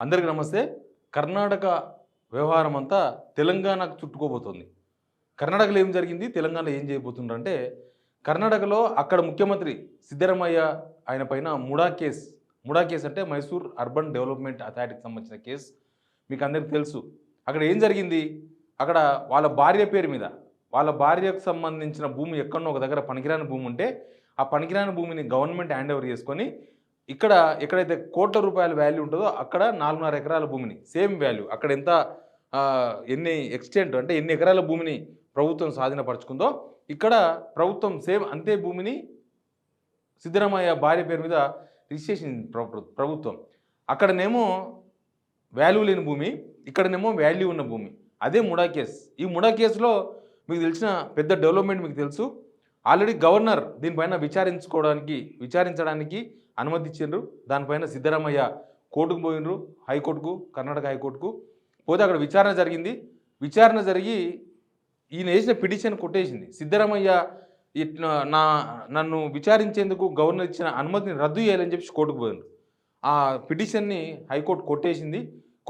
అందరికీ నమస్తే. కర్ణాటక వ్యవహారం అంతా తెలంగాణకు చుట్టుకోబోతోంది. కర్ణాటకలో ఏం జరిగింది? తెలంగాణలో ఏం చేయబోతున్నారంటే, కర్ణాటకలో అక్కడ ముఖ్యమంత్రి సిద్ధరామయ్య ఆయన పైన ముడా కేస్ అంటే మైసూర్ అర్బన్ డెవలప్మెంట్ అథారిటీకి సంబంధించిన కేసు మీకు అందరికీ తెలుసు. అక్కడ ఏం జరిగింది? అక్కడ వాళ్ళ భార్య పేరు మీద, వాళ్ళ భార్యకు సంబంధించిన భూమి ఎక్కడనో ఒక దగ్గర పనికిరాని భూమి ఉంటే, ఆ పనికిరాని భూమిని గవర్నమెంట్ హ్యాండ్ ఓవర్ చేసుకొని ఇక్కడ ఎక్కడైతే కోట్ల రూపాయల వాల్యూ ఉంటుందో అక్కడ 4.5 ఎకరాల భూమిని సేమ్ వాల్యూ అక్కడ ఎంత ఎన్ని ఎక్స్టెంట్ అంటే ఎన్ని ఎకరాల భూమిని ప్రభుత్వం స్వాధీనపరుచుకుందో ఇక్కడ ప్రభుత్వం సేమ్ అంతే భూమిని సిద్ధరామయ్య భార్య పేరు మీద రిజిస్ట్రేషన్ ప్రభుత్వం. అక్కడనేమో వాల్యూ లేని భూమి, ఇక్కడనేమో వాల్యూ ఉన్న భూమి. అదే ముడా కేసు. ఈ ముడా కేసులో మీకు తెలిసిన పెద్ద డెవలప్మెంట్ మీకు తెలుసు. ఆల్రెడీ గవర్నర్ దీనిపైన విచారించడానికి అనుమతి ఇచ్చిండ్రు. దానిపైన సిద్ధరామయ్య కోర్టుకు పోయినరు, హైకోర్టుకు, కర్ణాటక హైకోర్టుకు పోతే అక్కడ విచారణ జరిగింది. విచారణ జరిగి ఈయన వేసిన పిటిషన్ కొట్టేసింది. సిద్ధరామయ్య నన్ను విచారించేందుకు గవర్నర్ ఇచ్చిన అనుమతిని రద్దు చేయాలని చెప్పి కోర్టుకు పోయినరు. ఆ పిటిషన్ని హైకోర్టు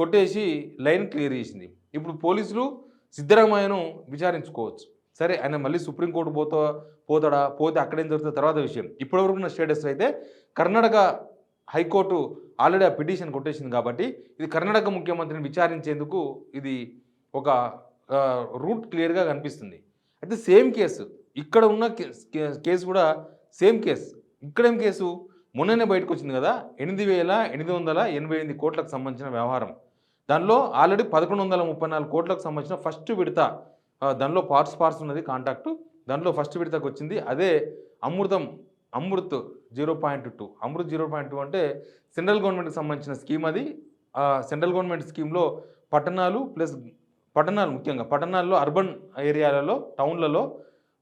కొట్టేసి లైన్ క్లియర్ చేసింది. ఇప్పుడు పోలీసులు సిద్ధరామయ్యను విచారించుకోవచ్చు. సరే, ఆయన మళ్ళీ సుప్రీంకోర్టు పోతే అక్కడేం జరుగుతుంది తర్వాత విషయం. ఇప్పటివరకు ఉన్న స్టేటస్ అయితే కర్ణాటక హైకోర్టు ఆల్రెడీ ఆ పిటిషన్ కొట్టేసింది కాబట్టి ఇది కర్ణాటక ముఖ్యమంత్రిని విచారించేందుకు ఇది ఒక రూట్ క్లియర్గా కనిపిస్తుంది. అయితే సేమ్ కేసు ఇక్కడ ఉన్న కేసు కూడా సేమ్ కేసు. ఇక్కడేం కేసు మొన్ననే బయటకు వచ్చింది కదా, 8,888 కోట్లకు సంబంధించిన వ్యవహారం. దానిలో ఆల్రెడీ 1,134 కోట్లకు సంబంధించిన ఫస్ట్ విడత, దానిలో పార్ట్స్ ఉన్నది కాంటాక్టు. దాంట్లో ఫస్ట్ విడతకు వచ్చింది అదే అమృత్ 0.2. అమృత్ 0.2 అంటే సెంట్రల్ గవర్నమెంట్కి సంబంధించిన స్కీమ్. అది సెంట్రల్ గవర్నమెంట్ స్కీమ్లో పట్టణాలు ముఖ్యంగా పట్టణాల్లో అర్బన్ ఏరియాలలో టౌన్లలో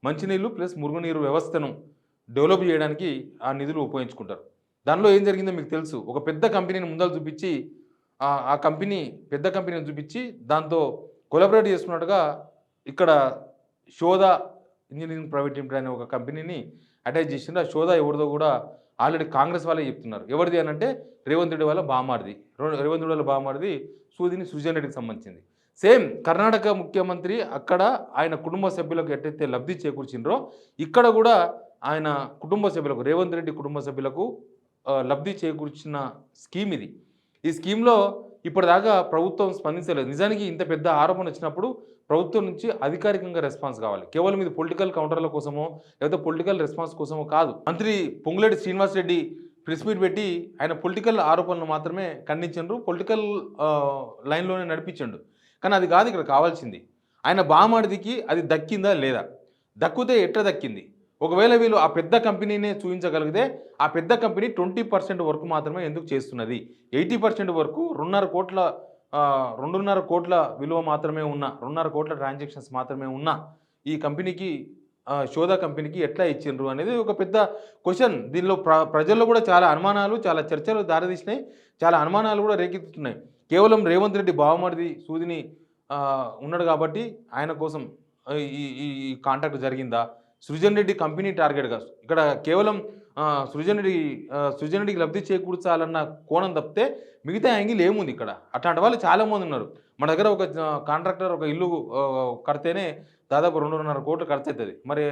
మంచినీళ్ళు ప్లస్ మురుగునీరు వ్యవస్థను డెవలప్ చేయడానికి ఆ నిధులు ఉపయోగించుకుంటారు. దానిలో ఏం జరిగిందో మీకు తెలుసు. ఒక పెద్ద కంపెనీని ముందర చూపించి పెద్ద కంపెనీని చూపించి దాంతో కొలాబరేట్ చేసుకున్నట్టుగా ఇక్కడ శోధా ఇంజనీరింగ్ ప్రైవేట్ లిమిటెడ్ అనే ఒక కంపెనీని అటాచ్ చేసింది. ఆ శోధా ఎవరిదో కూడా ఆల్రెడీ కాంగ్రెస్ వాళ్ళే చెప్తున్నారు. ఎవరిది అని అంటే రేవంత్ రెడ్డి వాళ్ళ బామారిది సృజన్ రెడ్డికి సంబంధించింది. సేమ్ కర్ణాటక ముఖ్యమంత్రి అక్కడ ఆయన కుటుంబ సభ్యులకు ఎట్టయితే లబ్ధి చేకూర్చిండ్రో ఇక్కడ కూడా ఆయన కుటుంబ సభ్యులకు, రేవంత్ రెడ్డి కుటుంబ సభ్యులకు లబ్ధి చేకూర్చిన స్కీమ్ ఇది. ఈ స్కీమ్లో ఇప్పటిదాకా ప్రభుత్వం స్పందించలేదు. నిజానికి ఇంత పెద్ద ఆరోపణ వచ్చినప్పుడు ప్రభుత్వం నుంచి అధికారికంగా రెస్పాన్స్ కావాలి. కేవలం ఇది పొలిటికల్ కౌంటర్ల కోసమో లేకపోతే పొలిటికల్ రెస్పాన్స్ కోసమో కాదు. మంత్రి పొంగులేటి శ్రీనివాసరెడ్డి ప్రెస్ మీట్ పెట్టి ఆయన పొలిటికల్ ఆరోపణలు మాత్రమే ఖండించండు, పొలిటికల్ లైన్లోనే నడిపించండు. కానీ అది కాదు ఇక్కడ కావాల్సింది. ఆయన బామాడిదికి అది దక్కిందా లేదా, దక్కితే ఎట్లా దక్కింది, ఒకవేళ వీళ్ళు ఆ పెద్ద కంపెనీనే చూపించగలిగితే ఆ పెద్ద కంపెనీ 20% వరకు మాత్రమే ఎందుకు చేస్తున్నది, 80% వరకు 2.5 కోట్ల విలువ మాత్రమే ఉన్న 2.5 కోట్ల ట్రాన్సాక్షన్స్ మాత్రమే ఉన్న ఈ కంపెనీకి శోధా కంపెనీకి ఎట్లా ఇచ్చిండ్రు అనేది ఒక పెద్ద క్వశ్చన్. దీనిలో ప్రజల్లో కూడా చాలా అనుమానాలు, చాలా చర్చలు దారితీసినాయి, చాలా అనుమానాలు కూడా రేకెత్తుతున్నాయి. కేవలం రేవంత్ రెడ్డి బావమరిది సూదిని ఉన్నాడు కాబట్టి ఆయన కోసం ఈ కాంటాక్ట్ జరిగిందా, సృజన్ రెడ్డి కంపెనీ టార్గెట్గా ఇక్కడ కేవలం సృజన్ రెడ్డికి లబ్ధి చేకూర్చాలన్న కోణం తప్పితే మిగతా యాంగిల్ ఏముంది ఇక్కడ? అట్లాంటి వాళ్ళు చాలామంది ఉన్నారు. మన దగ్గర ఒక కాంట్రాక్టర్ ఒక ఇల్లు కడితేనే దాదాపు 2.5 కోట్లు ఖర్చు అవుతుంది. మరి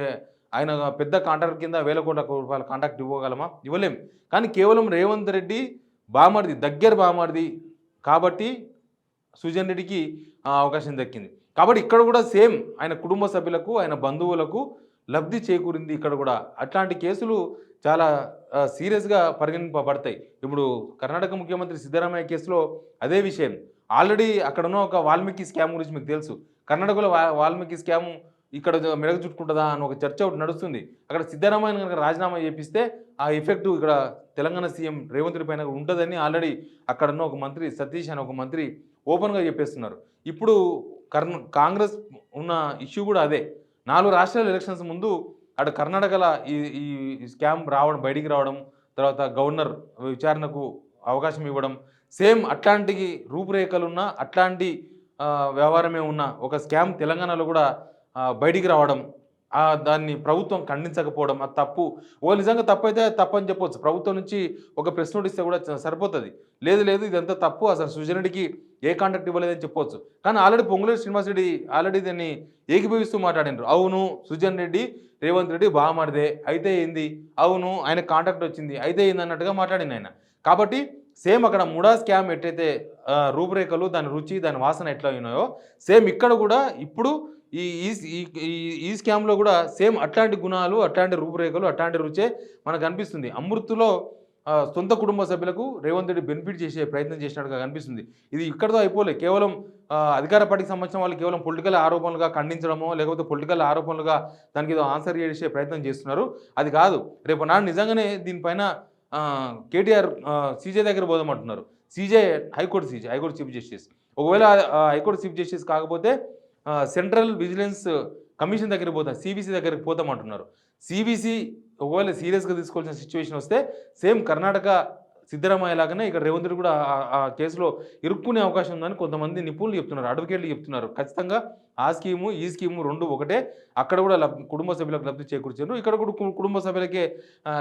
ఆయన పెద్ద కాంట్రాక్టర్ కింద 1,000 కోట్ల రూపాయల కాంట్రాక్ట్ ఇవ్వగలమా? ఇవ్వలేం. కానీ కేవలం రేవంత్ రెడ్డి దగ్గర బామర్ది కాబట్టి సృజన్ రెడ్డికి అవకాశం దక్కింది. కాబట్టి ఇక్కడ కూడా సేమ్ ఆయన కుటుంబ సభ్యులకు, ఆయన బంధువులకు లబ్ధి చేకూరింది ఇక్కడ కూడా. అట్లాంటి కేసులు చాలా సీరియస్గా పరిగణింపబడతాయి. ఇప్పుడు కర్ణాటక ముఖ్యమంత్రి సిద్ధరామయ్య కేసులో అదే విషయం. ఆల్రెడీ అక్కడున్న ఒక వాల్మీకి స్కామ్ గురించి మీకు తెలుసు. కర్ణాటకలో వాల్మీకి స్కామ్ ఇక్కడ మెడగ చుట్టుకుంటుందా అని ఒక చర్చ ఒకటి నడుస్తుంది. అక్కడ సిద్ధరామయ్య కనుక రాజీనామా చేపిస్తే ఆ ఎఫెక్టు ఇక్కడ తెలంగాణ సీఎం రేవంత్ రెడ్డి పైన ఉంటుందని ఆల్రెడీ అక్కడున్న ఒక మంత్రి సతీష్ అని ఒక మంత్రి ఓపెన్గా చెప్పేస్తున్నారు. ఇప్పుడు కాంగ్రెస్ ఉన్న ఇష్యూ కూడా అదే. 4 రాష్ట్రాల ఎలక్షన్స్ ముందు అటు కర్ణాటకలో ఈ స్కామ్ బయటికి రావడం, తర్వాత గవర్నర్ విచారణకు అవకాశం ఇవ్వడం, సేమ్ అట్లాంటి రూపురేఖలున్న అట్లాంటి వ్యవహారమే ఉన్న ఒక స్కామ్ తెలంగాణలో కూడా బయటికి రావడం, దాన్ని ప్రభుత్వం ఖండించకపోవడం అది తప్పు. నిజంగా తప్పైతే తప్పని చెప్పొచ్చు. ప్రభుత్వం నుంచి ఒక ప్రెస్ నోట్ ఇస్తే కూడా సరిపోతది. లేదు లేదు ఇదంతా తప్పు. అసలు సుజన్ రెడ్డికి ఏ కాంట్రాక్ట్ ఇవ్వలేదని చెప్పొచ్చు. కానీ ఆల్రెడీ పొంగులేటి శ్రీనివాసరెడ్డి ఆల్రెడీ దాన్ని ఏకీభవిస్తూ మాట్లాడిండ్రు. అవును సుజన్ రెడ్డి, రేవంత్ రెడ్డి బామర్దే. అయితే ఏంది? అవును ఆయనకు కాంట్రాక్ట్ వచ్చింది. అయితే ఏంది అన్నట్టుగా మాట్లాడిండు ఆయన. కాబట్టి సేమ్ అక్కడ ముడా స్కామ్ ఎట్టయితే రూపురేఖలు, దాని రుచి, దాని వాసన ఎట్లా ఉన్నాయో సేమ్ ఇక్కడ కూడా ఇప్పుడు ఈ ఈ ఈ ఈ స్కామ్‌లో కూడా సేమ్ అట్లాంటి గుణాలు, అట్లాంటి రూపురేఖలు, అట్లాంటి రుచే మనకు కనిపిస్తుంది. అమృత్‌లో సొంత కుటుంబ సభ్యులకు రేవంత్ రెడ్డి బెనిఫిట్ చేసే ప్రయత్నం చేసినట్టుగా కనిపిస్తుంది. ఇది ఇక్కడితో అయిపోలే. కేవలం అధికార పార్టీకి సంబంధించిన వాళ్ళు కేవలం పొలిటికల్ ఆరోపణలుగా ఖండించడమో, లేకపోతే పొలిటికల్ ఆరోపణలుగా దానికి ఏదో ఆన్సర్ చేసే ప్రయత్నం చేస్తున్నారు. అది కాదు. రేపు నాడు నిజంగానే దీనిపైన కేటీఆర్ సీజే దగ్గర పోదామంటున్నారు. CJ high court chief justice. ఒకవేళ హైకోర్టు చీఫ్ జస్టిస్ కాకపోతే సెంట్రల్ విజిలెన్స్ కమిషన్ దగ్గరికి పోతాం, సీవీసీ దగ్గరికి పోతామంటున్నారు. సీవీసీ ఒకవేళ సీరియస్గా తీసుకోవాల్సిన సిచ్యువేషన్ వస్తే సేమ్ కర్ణాటక సిద్ధరామయ్య లాగానే ఇక్కడ రేవంత్ రెడ్డి కూడా ఆ కేసులో ఇరుక్కునే అవకాశం ఉందని కొంతమంది నిపుణులు చెప్తున్నారు, అడ్వకేట్లు చెప్తున్నారు. ఖచ్చితంగా ఆ స్కీము ఈ స్కీము రెండు ఒకటే. అక్కడ కూడా కుటుంబ సభ్యులకు లబ్ధి చేకూర్చారు, ఇక్కడ కూడా కుటుంబ సభ్యులకే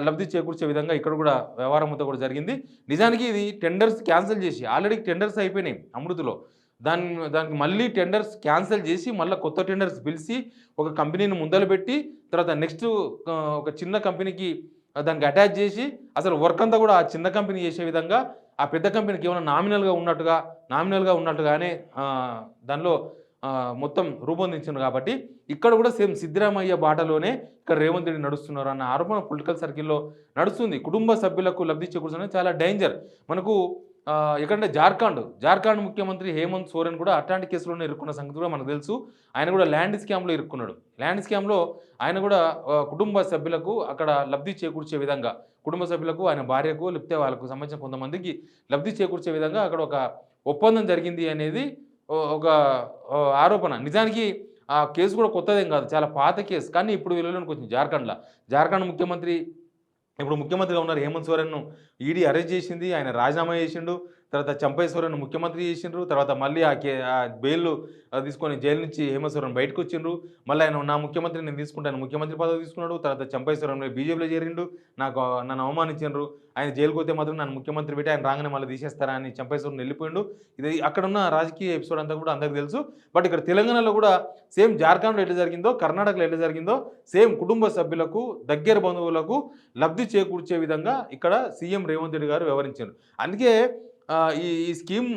లబ్ధి చేకూర్చే విధంగా ఇక్కడ కూడా వ్యవహారం అంతా కూడా జరిగింది. నిజానికి ఇది టెండర్స్ క్యాన్సిల్ చేసి ఆల్రెడీ టెండర్స్ అయిపోయినాయి అమృతిలో. దానికి మళ్ళీ టెండర్స్ క్యాన్సిల్ చేసి మళ్ళీ కొత్త టెండర్స్ పిలిచి ఒక కంపెనీని ముందలు పెట్టి తర్వాత నెక్స్ట్ ఒక చిన్న కంపెనీకి దానికి అటాచ్ చేసి అసలు వర్క్ అంతా కూడా ఆ చిన్న కంపెనీ చేసే విధంగా ఆ పెద్ద కంపెనీకి ఏమైనా నామినల్గా ఉన్నట్టుగానే దానిలో మొత్తం రూపొందించారు. కాబట్టి ఇక్కడ కూడా సేమ్ సిద్ధరామయ్య బాటలోనే ఇక్కడ రేవంత్ రెడ్డి నడుస్తున్నారు అన్న ఆరోపణ పొలిటికల్ సర్కిల్లో నడుస్తుంది. కుటుంబ సభ్యులకు లబ్ధి చేకూర్చడం చాలా డేంజర్. మనకు ఎక్కడంటే జార్ఖండ్ ముఖ్యమంత్రి హేమంత్ సోరెన్ కూడా అట్లాంటి కేసులోనే ఇరుక్కున్న సంగతి కూడా మనకు తెలుసు. ఆయన కూడా ల్యాండ్ స్కామ్లో ఇరుక్కున్నాడు. ల్యాండ్ స్కామ్లో ఆయన కూడా కుటుంబ సభ్యులకు అక్కడ లబ్ధి చేకూర్చే విధంగా, కుటుంబ సభ్యులకు ఆయన భార్యకు లేకపోతే వాళ్ళకు సంబంధించిన కొంతమందికి లబ్ధి చేకూర్చే విధంగా అక్కడ ఒక ఒప్పందం జరిగింది అనేది ఒక ఆరోపణ. నిజానికి ఆ కేసు కూడా కొత్తదేం కాదు, చాలా పాత కేసు. కానీ ఇప్పుడు వెలుగులోకి వచ్చింది జార్ఖండ్ ముఖ్యమంత్రి ఇప్పుడు ముఖ్యమంత్రిగా ఉన్నారు హేమంత్ సోరెన్ను ఈడీ అరెస్ట్ చేసింది, ఆయన రాజీనామా చేసిండు. తర్వాత చంపై సోరెన్ను ముఖ్యమంత్రి చేసిండ్రు. తర్వాత మళ్ళీ ఆ బెయిల్ తీసుకొని జైలు నుంచి హేమంత్ సోరెన్ బయటకు వచ్చిండ్రు. మళ్ళీ ఆయన నా ముఖ్యమంత్రి నేను తీసుకుంటాను ముఖ్యమంత్రి పదవి తీసుకున్నాడు. తర్వాత చంపై సోరెన్ బీజేపీలో చేరిండు. నన్ను అవమానించిండ్రు. ఆయన జైలుకు పోతే మాత్రం నన్ను ముఖ్యమంత్రి పెట్టి ఆయన రాగానే మళ్ళీ తీసేస్తారా అని చంపై సోరెన్ వెళ్ళిపోయిండు. ఇది అక్కడ ఉన్న రాజకీయ ఎపిసోడ్ అంతా కూడా అందరికీ తెలుసు. బట్ ఇక్కడ తెలంగాణలో కూడా సేమ్ జార్ఖండ్లో ఎట్లా జరిగిందో, కర్ణాటకలో ఎట్లా జరిగిందో సేమ్ కుటుంబ సభ్యులకు, దగ్గర బంధువులకు లబ్ధి చేకూర్చే విధంగా ఇక్కడ సీఎం రేవంత్ రెడ్డి గారు వ్యవహరించారు. అందుకే ఈ స్కీమ్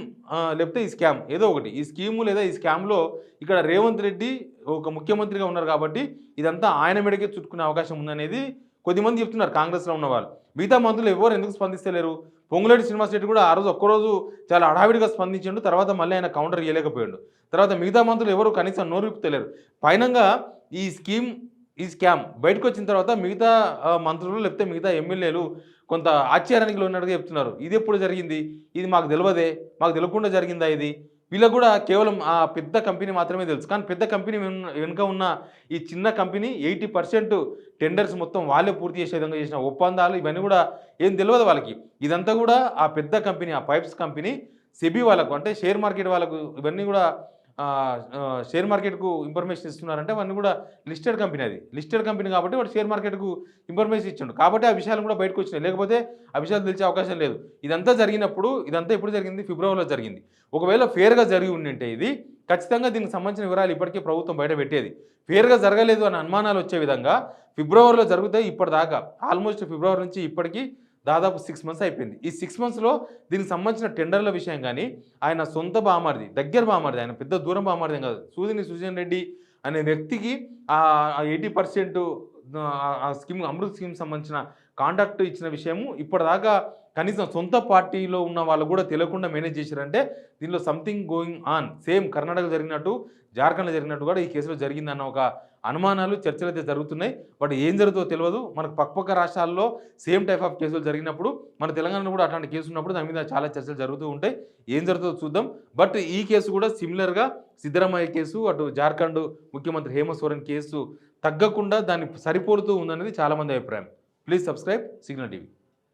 లేకపోతే ఈ స్కామ్ ఏదో ఒకటి, ఈ స్కీము లేదా ఈ స్కామ్లో ఇక్కడ రేవంత్ రెడ్డి ఒక ముఖ్యమంత్రిగా ఉన్నారు కాబట్టి ఇదంతా ఆయన మెడకే చుట్టుకునే అవకాశం ఉందనేది కొద్దిమంది చెప్తున్నారు కాంగ్రెస్లో ఉన్న వాళ్ళు. మిగతా మంత్రులు ఎవరు ఎందుకు స్పందిస్తలేరు? పొంగులేటి శ్రీనివాసరెడ్డి కూడా ఆ రోజు ఒక్కరోజు చాలా హడావిడిగా స్పందించాడు. తర్వాత మళ్ళీ ఆయన కౌంటర్ చేయలేకపోయాడు. తర్వాత మిగతా మంత్రులు ఎవరు కనీసం నోరు విప్పుతలేరు. ఫైనల్గా ఈ స్కామ్ బయటకు వచ్చిన తర్వాత మిగతా మంత్రులు లేకపోతే మిగతా ఎమ్మెల్యేలు కొంత ఆశ్చర్యానికి లోనట్టుగా చెప్తున్నారు. ఇది ఎప్పుడు జరిగింది? ఇది మాకు తెలియకుండా జరిగిందా? ఇది వీళ్ళకు కూడా కేవలం ఆ పెద్ద కంపెనీ మాత్రమే తెలుసు. కానీ పెద్ద కంపెనీ వెనుక ఉన్న ఈ చిన్న కంపెనీ 80% టెండర్స్ మొత్తం వాళ్ళే పూర్తి చేసే విధంగా చేసిన ఒప్పందాలు ఇవన్నీ కూడా ఏం తెలియదు వాళ్ళకి. ఇదంతా కూడా ఆ పెద్ద కంపెనీ, ఆ పైప్స్ కంపెనీ సెబీ వాళ్ళకు అంటే షేర్ మార్కెట్ వాళ్ళకు ఇవన్నీ కూడా షేర్ మార్కెట్కు ఇన్ఫర్మేషన్ ఇస్తున్నారంటే అవన్నీ కూడా లిస్టెడ్ కంపెనీ. అది లిస్టెడ్ కంపెనీ కాబట్టి వాడు షేర్ మార్కెట్కు ఇన్ఫర్మేషన్ ఇచ్చిండు. కాబట్టి ఆ విషయాలు కూడా బయటకు వచ్చినాయి. లేకపోతే ఆ విషయాలు తెలిసే అవకాశం లేదు. ఇదంతా జరిగినప్పుడు ఇదంతా ఎప్పుడు జరిగింది? ఫిబ్రవరిలో జరిగింది. ఒకవేళ ఫేర్గా జరిగి ఉండింటే ఇది ఖచ్చితంగా దీనికి సంబంధించిన వివరాలు ఇప్పటికే ప్రభుత్వం బయట పెట్టేది. ఫేర్గా జరగలేదు అనే అనుమానాలు వచ్చే విధంగా ఫిబ్రవరిలో జరుగుతాయి. ఇప్పటిదాకా ఆల్మోస్ట్ ఫిబ్రవరి నుంచి ఇప్పటికీ దాదాపు 6 months అయిపోయింది. ఈ 6 monthsలో దీనికి సంబంధించిన టెండర్ల విషయం కానీ ఆయన సొంత బామారిది, దగ్గర బామారిది, ఆయన పెద్ద దూరం బామారిది కాదు, సుజన్ రెడ్డి అనే వ్యక్తికి ఆ 80% ఆ స్కీమ్ అమృత్ స్కీమ్ సంబంధించిన కాంట్రాక్ట్ ఇచ్చిన విషయము ఇప్పటిదాకా కనీసం సొంత పార్టీలో ఉన్న వాళ్ళు కూడా తెలియకుండా మేనేజ్ చేశారంటే దీనిలో something going on. Same Karnataka జరిగినట్టు, జార్ఖండ్లో జరిగినట్టు కూడా ఈ కేసులో జరిగిందన్న ఒక అనుమానాలు, చర్చలు అయితే జరుగుతున్నాయి. బట్ ఏం జరుగుతుందో తెలియదు. మనకు పక్క రాష్ట్రాల్లో సేమ్ టైప్ ఆఫ్ కేసులు జరిగినప్పుడు మన తెలంగాణలో కూడా అట్లాంటి కేసు ఉన్నప్పుడు దాని మీద చాలా చర్చలు జరుగుతూ ఉంటాయి. ఏం జరుగుతుందో చూద్దాం. బట్ ఈ కేసు కూడా సిమిలర్గా సిద్ధరామయ్య కేసు, అటు జార్ఖండ్ ముఖ్యమంత్రి హేమంత్ సోరెన్ కేసు తగ్గకుండా దాన్ని సరిపోలుతూ ఉందనేది చాలామంది అభిప్రాయం. Please subscribe signal TV.